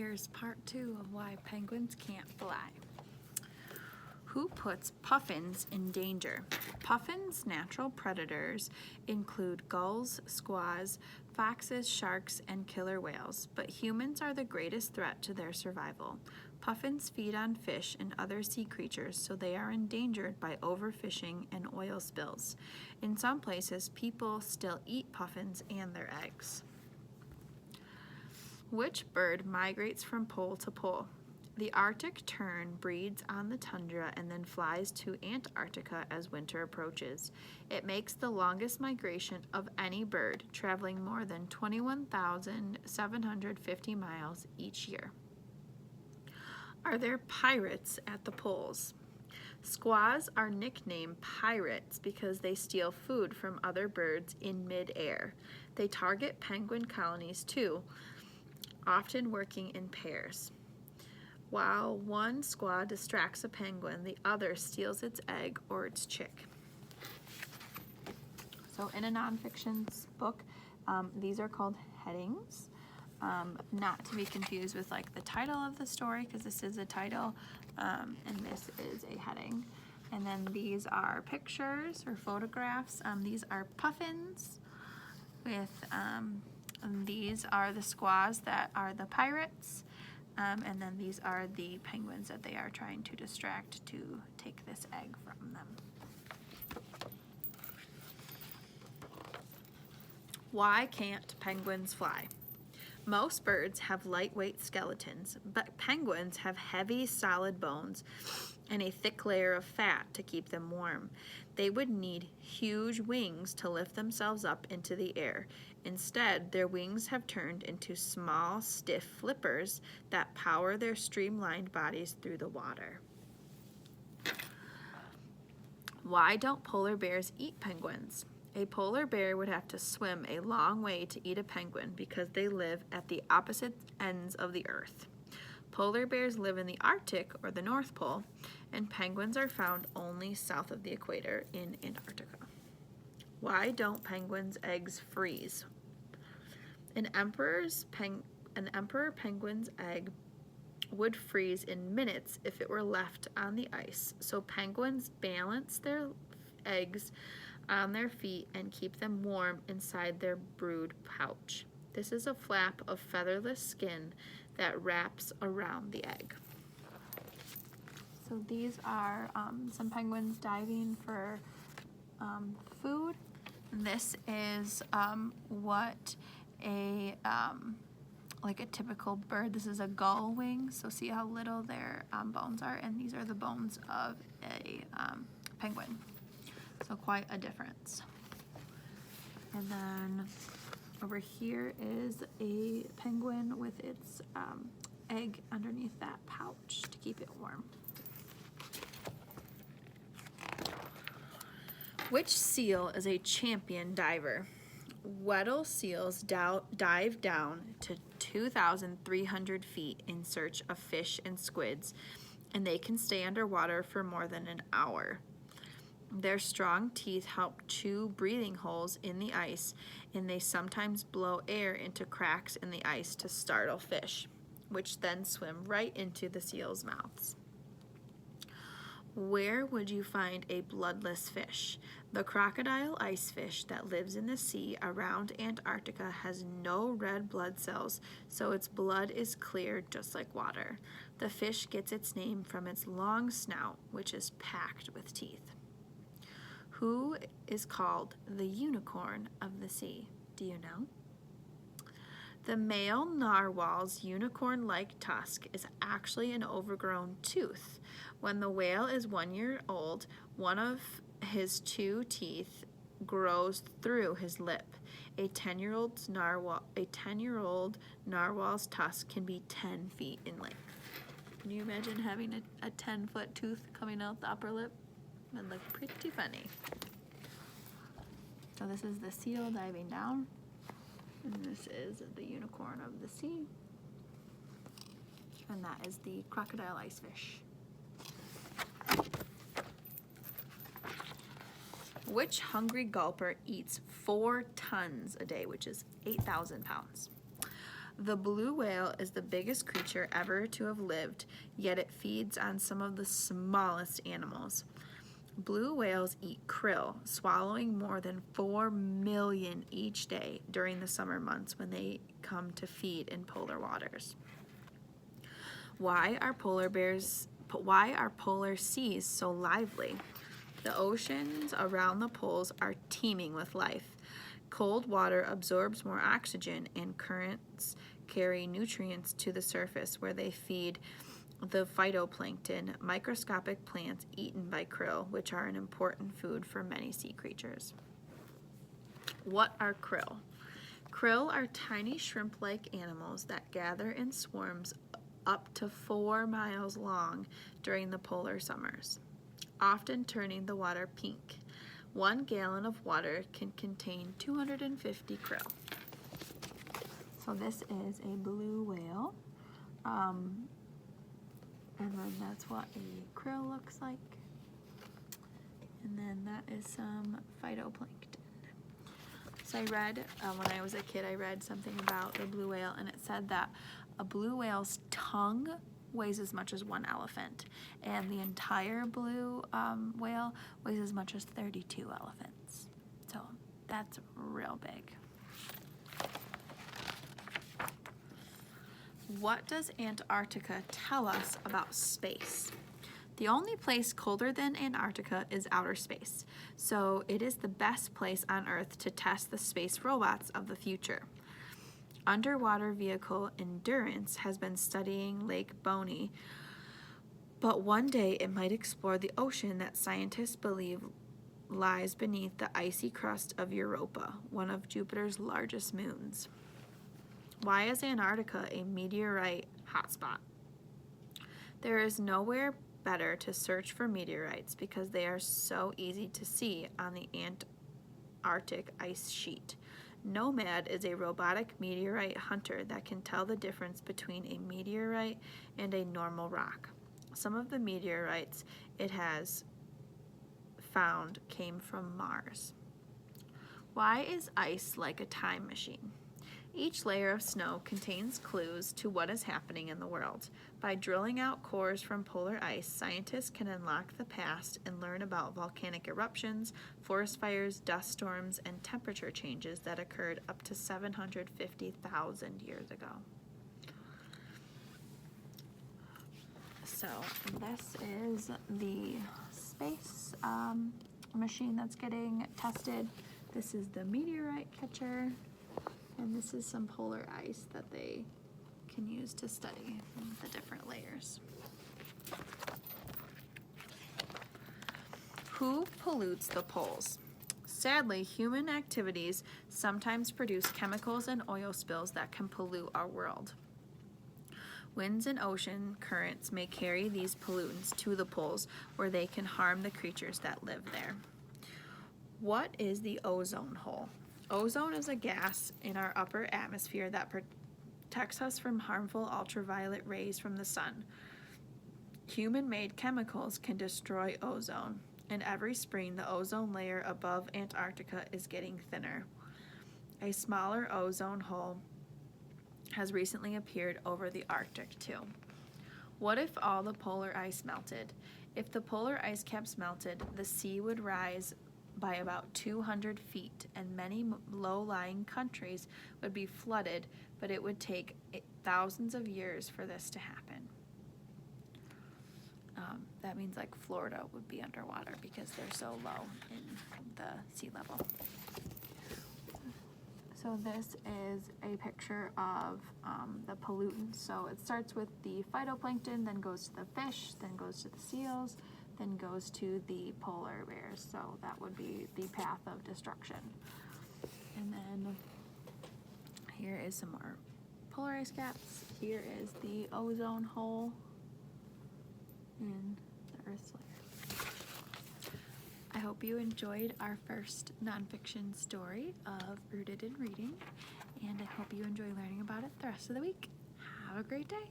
here's part 2 of why penguins can't fly. Who puts puffins in danger? Puffins' natural predators include gulls, squaws, foxes, sharks, and killer whales, but humans are the greatest threat to their survival. Puffins feed on fish and other sea creatures, so they are endangered by overfishing and oil spills. In some places, people still eat puffins and their eggs. Which bird migrates from pole to pole? The Arctic tern breeds on the tundra and then flies to Antarctica as winter approaches. It makes the longest migration of any bird, traveling more than 21,750 miles each year. Are there pirates at the poles? Squaws are nicknamed pirates because they steal food from other birds in mid-air. They target penguin colonies too, often working in pairs. While one squaw distracts a penguin, the other steals its egg or its chick. So in a nonfiction book, these are called headings, not to be confused with like the title of the story, because this is a title and this is a heading. And then these are pictures or photographs. These are puffins with, these are the squaws that are the pirates. And then these are the penguins that they are trying to distract to take this egg from them. Why can't penguins fly? Most birds have lightweight skeletons, but penguins have heavy, solid bones and a thick layer of fat to keep them warm. They would need huge wings to lift themselves up into the air. Instead, their wings have turned into small, stiff flippers that power their streamlined bodies through the water. Why don't polar bears eat penguins? A polar bear would have to swim a long way to eat a penguin because they live at the opposite ends of the earth. Polar bears live in the Arctic or the North Pole, and penguins are found only south of the equator in Antarctica. Why don't penguins' eggs freeze? An emperor penguin's egg would freeze in minutes if it were left on the ice, so penguins balance their eggs on their feet and keep them warm inside their brood pouch. This is a flap of featherless skin that wraps around the egg. So these are some penguins diving for food. This is what like a typical bird. This is a gull wing. So see how little their bones are, and these are the bones of a penguin. So quite a difference. And then over here is a penguin with its egg underneath that pouch to keep it warm. Which seal is a champion diver? Weddell seals dive down to 2,300 feet in search of fish and squids, and they can stay underwater for more than an hour. Their strong teeth help chew breathing holes in the ice, and they sometimes blow air into cracks in the ice to startle fish, which then swim right into the seals' mouths. Where would you find a bloodless fish? The crocodile icefish that lives in the sea around Antarctica has no red blood cells, so its blood is clear just like water. The fish gets its name from its long snout, which is packed with teeth. Who is called the unicorn of the sea? Do you know? The male narwhal's unicorn-like tusk is actually an overgrown tooth. When the whale is 1 year old, one of his 2 teeth grows through his lip. A 10-year-old narwhal's tusk can be 10 feet in length. Can you imagine having a 10-foot tooth coming out the upper lip? That'd look pretty funny. So this is the seal diving down, and this is the unicorn of the sea, and that is the crocodile icefish. Which hungry gulper eats 4 tons a day, which is 8,000 pounds? The blue whale is the biggest creature ever to have lived, yet it feeds on some of the smallest animals. Blue whales eat krill, swallowing more than 4 million each day during the summer months when they come to feed in polar waters. Why are polar seas so lively? The oceans around the poles are teeming with life. Cold water absorbs more oxygen, and currents carry nutrients to the surface where they feed the phytoplankton, microscopic plants eaten by krill, which are an important food for many sea creatures. What are krill? Krill are tiny shrimp-like animals that gather in swarms up to 4 miles long during the polar summers, often turning the water pink. 1 gallon of water can contain 250 krill. So this is a blue whale. And then that's what a krill looks like. And then that is some phytoplankton. So I read, when I was a kid, I read something about the blue whale, and it said that a blue whale's tongue weighs as much as 1 elephant, and the entire blue whale weighs as much as 32 elephants. So that's real big. What does Antarctica tell us about space? The only place colder than Antarctica is outer space, so it is the best place on Earth to test the space robots of the future. Underwater vehicle Endurance has been studying Lake Bonny, but one day it might explore the ocean that scientists believe lies beneath the icy crust of Europa, one of Jupiter's largest moons. Why is Antarctica a meteorite hotspot? There is nowhere better to search for meteorites because they are so easy to see on the Antarctic ice sheet. Nomad is a robotic meteorite hunter that can tell the difference between a meteorite and a normal rock. Some of the meteorites it has found came from Mars. Why is ice like a time machine? Each layer of snow contains clues to what is happening in the world. By drilling out cores from polar ice, scientists can unlock the past and learn about volcanic eruptions, forest fires, dust storms, and temperature changes that occurred up to 750,000 years ago. So this is the space machine that's getting tested. This is the meteorite catcher. And this is some polar ice that they can use to study the different layers. Who pollutes the poles? Sadly, human activities sometimes produce chemicals and oil spills that can pollute our world. Winds and ocean currents may carry these pollutants to the poles where they can harm the creatures that live there. What is the ozone hole? Ozone is a gas in our upper atmosphere that protects us from harmful ultraviolet rays from the sun. Human-made chemicals can destroy ozone, and every spring the ozone layer above Antarctica is getting thinner. A smaller ozone hole has recently appeared over the Arctic too. What if all the polar ice melted? If the polar ice caps melted, the sea would rise by about 200 feet, and many low-lying countries would be flooded, but it would take thousands of years for this to happen. That means like Florida would be underwater because they're so low in the sea level. So this is a picture of the pollutants. So it starts with the phytoplankton, then goes to the fish, then goes to the seals, then goes to the polar bears. So that would be the path of destruction. And then here is some more polar ice caps. Here is the ozone hole in the Earth's layer. I hope you enjoyed our first nonfiction story of Rooted in Reading, and I hope you enjoy learning about it the rest of the week. Have a great day.